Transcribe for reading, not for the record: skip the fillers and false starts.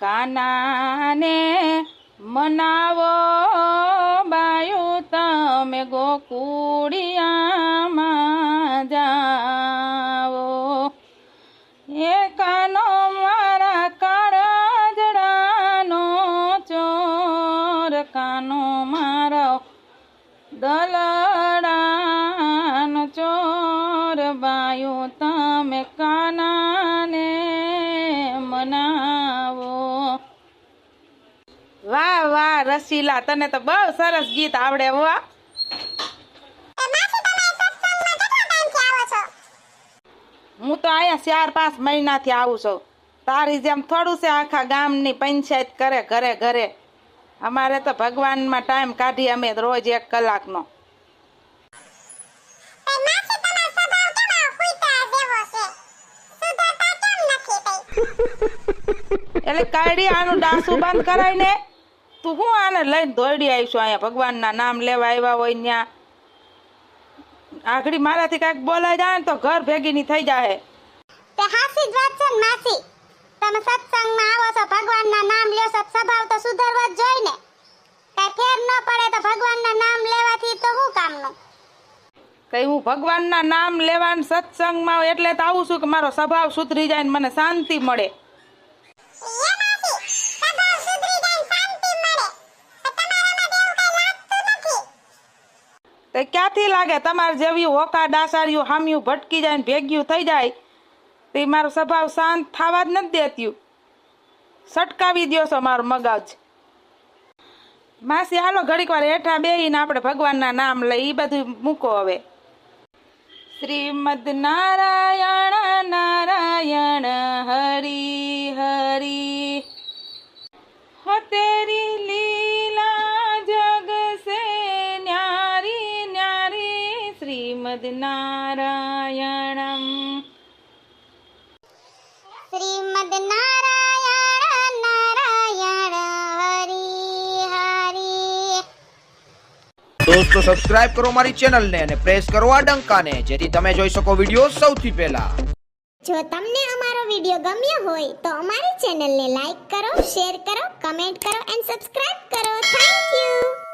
કાનાને મનાવો બાયું તમે ગોકુળિયામાં જાવો એ કાનો મારા કાળજડાનો ચોર કાનો મારો દલડાનો ચોર બાયું તમે કાનાને મનાવો। વાહ વાહ રસીલા, તને તો બહુ સરસ ગીત આવડે હો। હું તો અહીંયા 4-5 મહિનાથી આવું છું। તારી જેમ થોડું છે આખા ગામની પંચાયત કરે ઘરે ઘરે। અમારે તો ભગવાનમાં ટાઈમ કાઢી અમે રોજ 1 કલાકનો। એટલે કાઢી આનું ડાસું બંધ કરાય ને। તું હું આને લઈને દોડી આવીશું અહીંયા ભગવાનના નામ લેવા આવ્યા હોય ત્યાં આગળ મારાથી કાંઈક બોલાઈ જાય ને તો ઘર ભેગીની થઈ જાય। તે હાસી જ વાત છે ને માસી, તમે સત્સંગમાં આવો છો, ભગવાનના નામ લ્યો છો, સ્વભાવ તો સુધરવો જ જોઈએ ને। કાંઈ ફેર ન પડે તો ભગવાનના નામ લેવાથી તો શું કામનું? કઈ હું ભગવાનના નામ લેવાનું સત્સંગમાં એટલે તો આવું છું કે મારો સ્વભાવ સુધરી જાય ને મને શાંતિ મળે। તો ક્યાંથી લાગે? તમારે જેવી હોકા ડાસાર્યું હામ્યું ભટકી જાય ને ભેગ્યું થઈ જાય તો મારો સ્વભાવ શાંત થવા જ નથી દેતું। સટકાવી દો છો મારું મગજ। માસી હાલો ઘડીક વાર હેઠા બેહીને આપણે ભગવાનના નામ લઈ, એ બધું મૂકો હવે। શ્રીમદ નારાયણ નારાયણ હરી હરી હો તેરી લીલા જગ સે ન્યારી ન્યારી શ્રીમદ નારાયણમ શ્રીમદ નારાયણ નારાયણ હરી હરી। दोस्तों सब्सक्राइब करो हमारी चैनल ने અને પ્રેસ કરો આ ડંકાને જેથી તમે જોઈ શકો વિડિયો સૌથી પહેલા। જો તમને અમારો વિડિયો ગમ્યો હોય તો અમારી ચેનલને લાઈક કરો, શેર કરો, કમેન્ટ કરો એન્ડ સબસ્ક્રાઇબ કરો। Thank you.